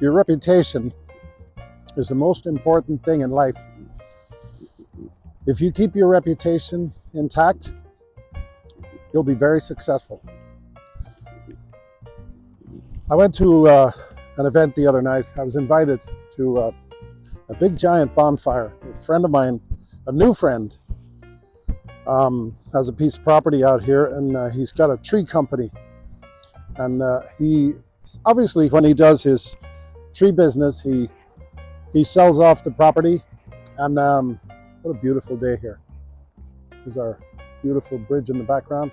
Your reputation is the most important thing in life. If you keep your reputation intact, you'll be very successful. I went to an event the other night. I was invited to a big giant bonfire. A friend of mine, a new friend, has a piece of property out here, and he's got a tree company. And he obviously, when he does his tree business, he sells off the property. And what a beautiful day here. There's our beautiful bridge in the background.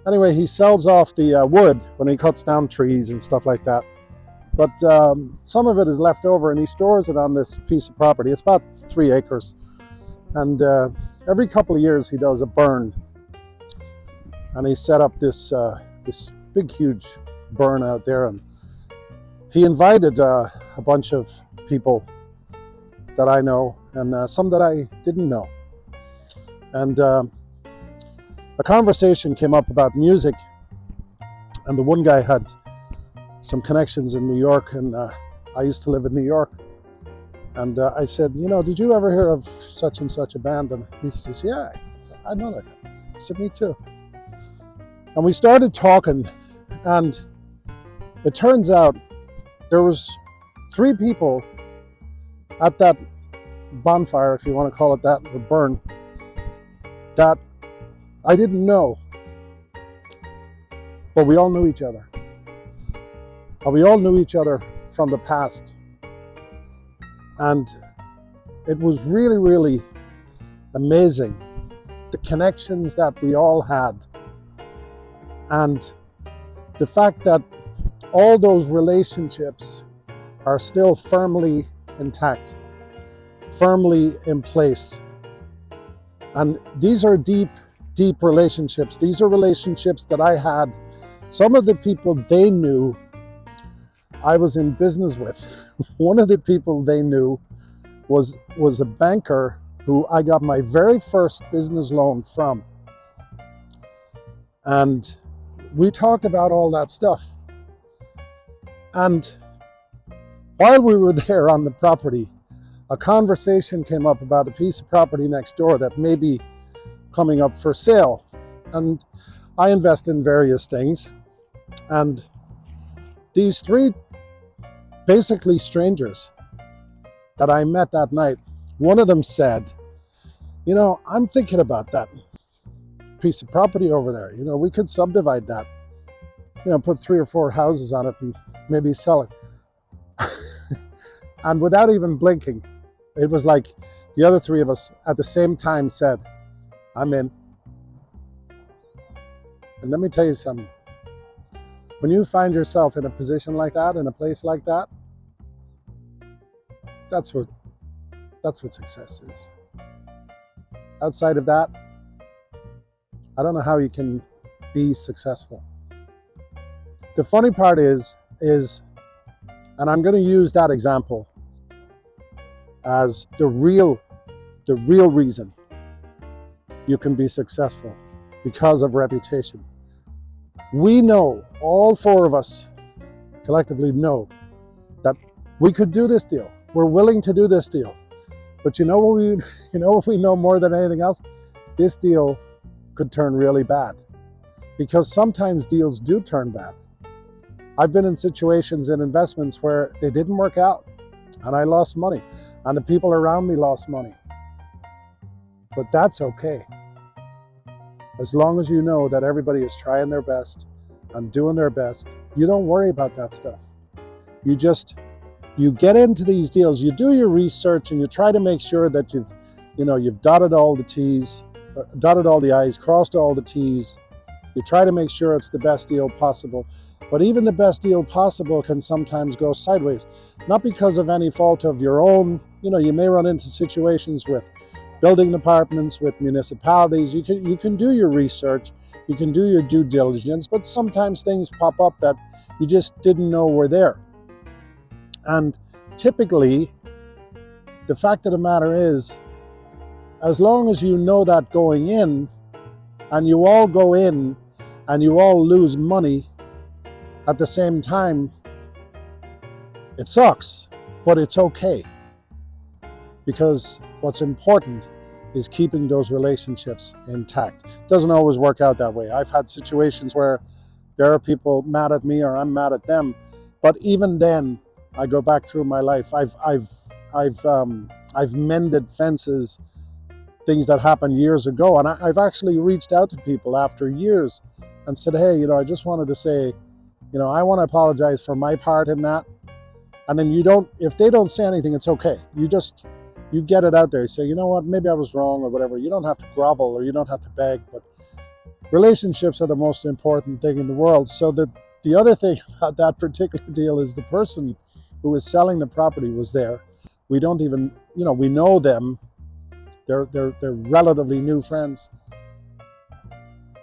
Anyway, he sells off the wood when he cuts down trees and stuff like that. But some of it is left over, and he stores it on this piece of property. It's about 3 acres. And every couple of years he does a burn. And he set up this big, huge burn out there. And he invited a bunch of people that I know and some that I didn't know. And a conversation came up about music. And the one guy had some connections in New York, and I used to live in New York. And I said, did you ever hear of such and such a band? And he says, yeah, I know that guy. I said, me too. And we started talking, and it turns out there was 3 people at that bonfire, if you want to call it that, or burn, that I didn't know. But we all knew each other. And we all knew each other from the past. And it was really, really amazing, the connections that we all had. And the fact that all those relationships are still firmly intact, firmly in place. And these are deep, deep relationships. These are relationships that I had. Some of the people they knew I was in business with. One of the people they knew was a banker who I got my very first business loan from. And we talked about all that stuff. And while we were there on the property, a conversation came up about a piece of property next door that may be coming up for sale. And I invest in various things. And these 3 basically strangers that I met that night, one of them said, I'm thinking about that piece of property over there. We could subdivide that, put 3 or 4 houses on it and maybe sell it. And without even blinking, it was like the other 3 of us at the same time said, I'm in. And let me tell you something. When you find yourself in a position like that, in a place like that, that's what success is. Outside of that, I don't know how you can be successful. The funny part is, and I'm going to use that example as the real reason you can be successful, because of reputation. We know, all 4 of us collectively know, that we could do this deal. We're willing to do this deal. But you know what we know more than anything else? This deal could turn really bad. Because sometimes deals do turn bad. I've been in situations in investments where they didn't work out, and I lost money, and the people around me lost money. But that's okay. As long as you know that everybody is trying their best and doing their best, you don't worry about that stuff. You get into these deals, you do your research, and you try to make sure that you've dotted all the T's, dotted all the I's, crossed all the T's. You try to make sure it's the best deal possible. But even the best deal possible can sometimes go sideways. Not because of any fault of your own. You may run into situations with building departments, with municipalities. You can do your research, you can do your due diligence, but sometimes things pop up that you just didn't know were there. And typically, the fact of the matter is, as long as you know that going in, and you all go in and you all lose money at the same time, It sucks, but it's okay. Because what's important is keeping those relationships intact. It doesn't always work out that way. I've had situations where there are people mad at me or I'm mad at them, but even then, I go back through my life. I've mended fences, things that happened years ago, and I've actually reached out to people after years and said, hey, I just wanted to say, I want to apologize for my part in that. And then if they don't say anything, it's okay. You get it out there. You say, you know what, maybe I was wrong or whatever. You don't have to grovel or you don't have to beg, but relationships are the most important thing in the world. So the other thing about that particular deal is the person who was selling the property was there. We don't even, we know them. They're relatively new friends.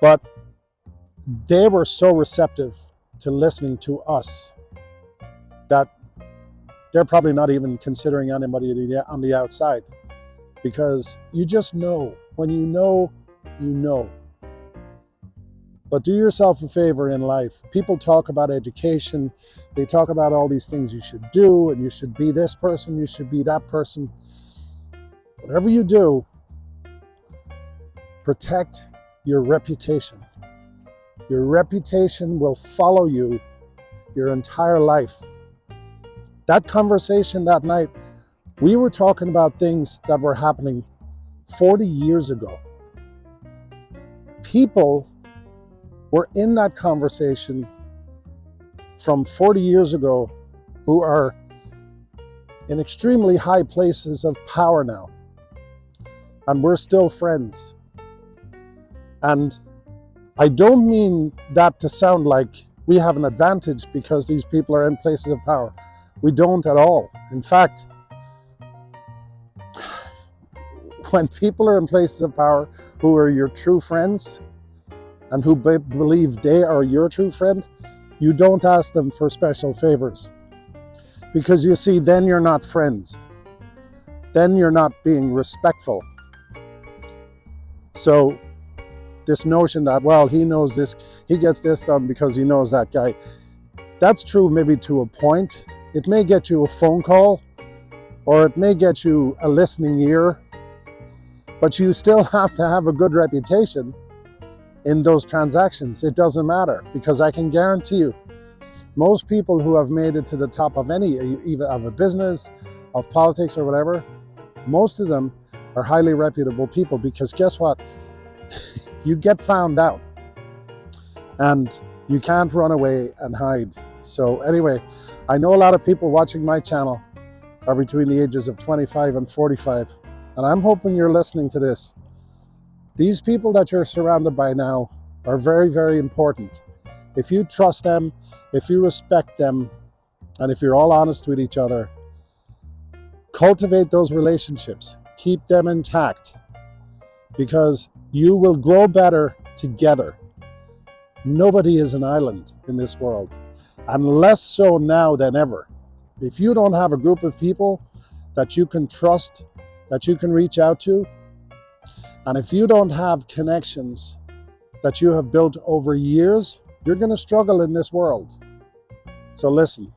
But they were so receptive to listening to us that they're probably not even considering anybody on the outside, because you just know. When you know, you know. But do yourself a favor in life. People talk about education. They talk about all these things you should do, and you should be this person, you should be that person. Whatever you do, protect your reputation. Your reputation will follow you your entire life. That conversation that night, we were talking about things that were happening 40 years ago. People were in that conversation from 40 years ago who are in extremely high places of power now. And we're still friends. And I don't mean that to sound like we have an advantage because these people are in places of power. We don't at all. In fact, when people are in places of power who are your true friends and who believe they are your true friend, you don't ask them for special favors. Because you see, then you're not friends. Then you're not being respectful. So this notion that, well, he knows this, he gets this done because he knows that guy. That's true maybe to a point. It may get you a phone call, or it may get you a listening ear, but you still have to have a good reputation in those transactions. It doesn't matter, because I can guarantee you, most people who have made it to the top of even of a business, of politics or whatever, most of them are highly reputable people, because guess what? You get found out and you can't run away and hide. So anyway, I know a lot of people watching my channel are between the ages of 25 and 45, and I'm hoping you're listening to this. These people that you're surrounded by now are very, very important. If you trust them, if you respect them, and if you're all honest with each other, cultivate those relationships, keep them intact, because you will grow better together. Nobody is an island in this world, and less so now than ever. If you don't have a group of people that you can trust, that you can reach out to, and if you don't have connections that you have built over years, you're going to struggle in this world. So listen,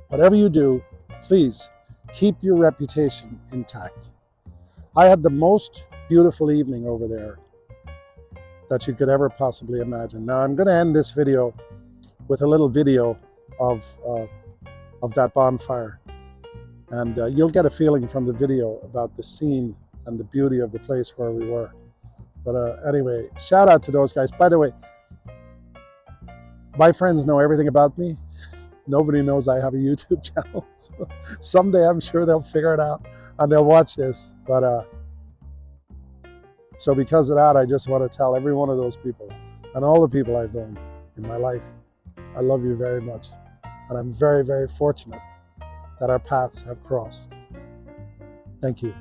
whatever you do, please keep your reputation intact. I had the most beautiful evening over there that you could ever possibly imagine. Now I'm going to end this video with a little video of that bonfire, and you'll get a feeling from the video about the scene and the beauty of the place where we were. But anyway, shout out to those guys. By the way, my friends know everything about me. Nobody knows I have a YouTube channel. So someday I'm sure they'll figure it out and they'll watch this. But so because of that, I just want to tell every one of those people and all the people I've known in my life, I love you very much. And I'm very, very fortunate that our paths have crossed. Thank you.